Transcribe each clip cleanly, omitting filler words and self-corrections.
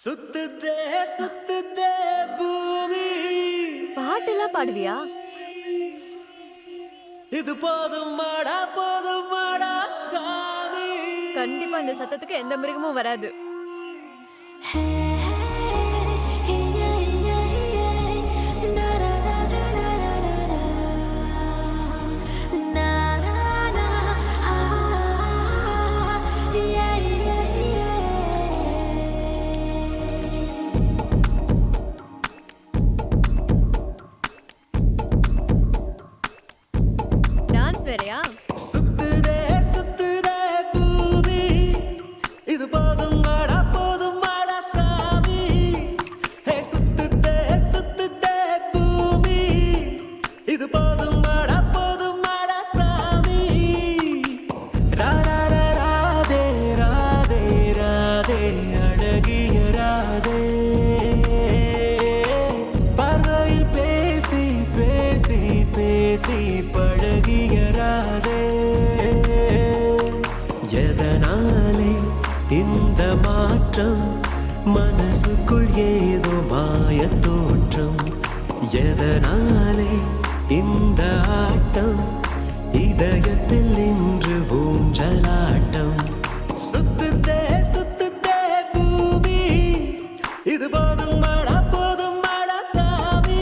சுத்துதே சுத்துதே பூமி. பாட்டெல்லாம் பாடுவியா? இது போதும் மாடா சாமி. கண்டிப்பா இந்த சத்தத்துக்கு எந்த மிருகமும் வராது. டான்ஸ் வேறயா? சுத்துதே சுத்துதே பூமி. இது போதும் மாடா சாமி. ஹே சுத்துதே சுத்துதே பூமி. இது போதும் மாடா சாமி. ராரா ராதே ராதே ராதே அழகிய ராதே. பார்வையில் பேசி பேசி பேசி பழகிய ராதே. எதனாலே இந்த மாற்றம்? மனசுக்குள் ஏதோ மாயத் தோற்றம். எதனாலே இந்த ஆட்டம்? இதயத்தில் இன்று ஊஞ்சலாட்டம். சுத்துதே சுத்துதே பூமி. இது போதும் மாடா சாமி.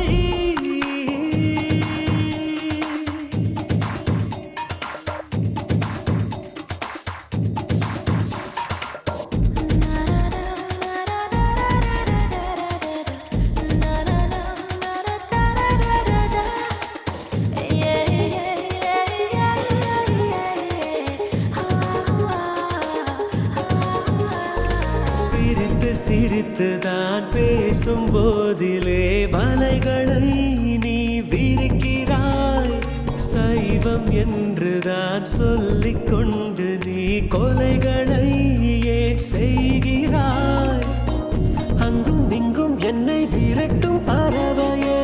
சிரித்து சிரித்துதான் பேசும் போதிலே வலைகளை நீ விரிக்கிறாய். சைவம் என்றுதான் சொல்லிக் கொண்டு நீ கொலைகளை ஏன் செய்கிறாய்? அங்கும் இங்கும் என்னை விரட்டும் பறவையே,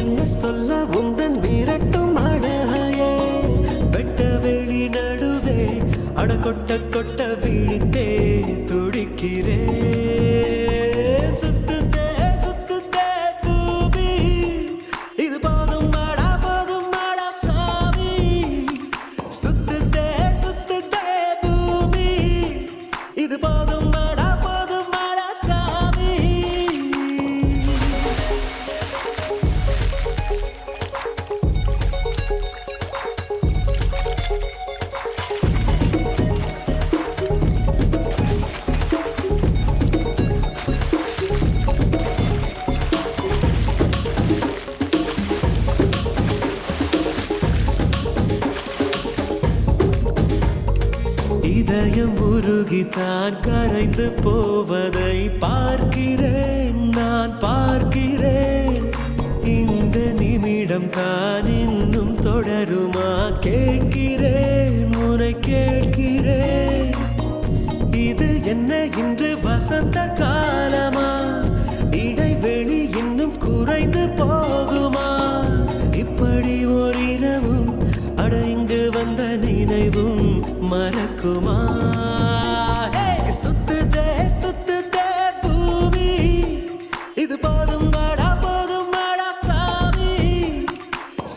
என்ன சொல்ல உந்தன் விரட்டும் அழகையே. வெட்ட வெளி நடுவே அட கொட்ட கொட்ட விழித்தே துடிக்கிறேன். சுத்துதே சுத்துதே பூமி. இது போதும் மாடா சாமி. சுத்துதே சுத்துதே பூமி. இது போதும் மாடா சாமி. இதயம் உருகித்தான் கரைந்து போவதை பார்க்கிறேன், நான் பார்க்கிறேன். இந்த நிமிடம் தான் இன்னும் தொடருமா? கேட்கிறேன், உன்னை கேட்கிறேன். இது என்ன இன்று வசந்த காலமா? இடைவெளி இன்னும் குறைந்து போகுமா? இப்படி ஓரிரவும் அட இங்கு வந்த நினைவும் மறக்குமா? சுத்துதே சுத்துதே பூமி. இது போதும் மாடா சாமி.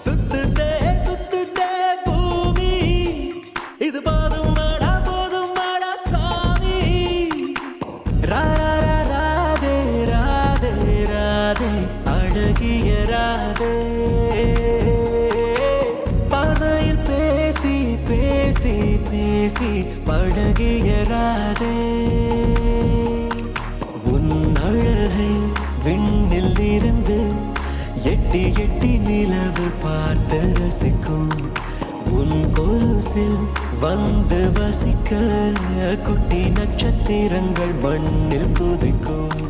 சுத்துதே சுத்துதே பூமி. இது போதும் மாடா சாமி. ராரா ராதே ராதே ராதே அழகிய ராதே. பார்வையில் பேசி பேசி பேசி பழகிய ராதே. உன் அழகை விண்ணில் இருந்து எட்டி எட்டி நிலவு பார்த்து ரசிக்கும். உன் கொலுசில் வந்து வசிக்க குட்டி நட்சத்திரங்கள் மண்ணில் குதிக்கும்.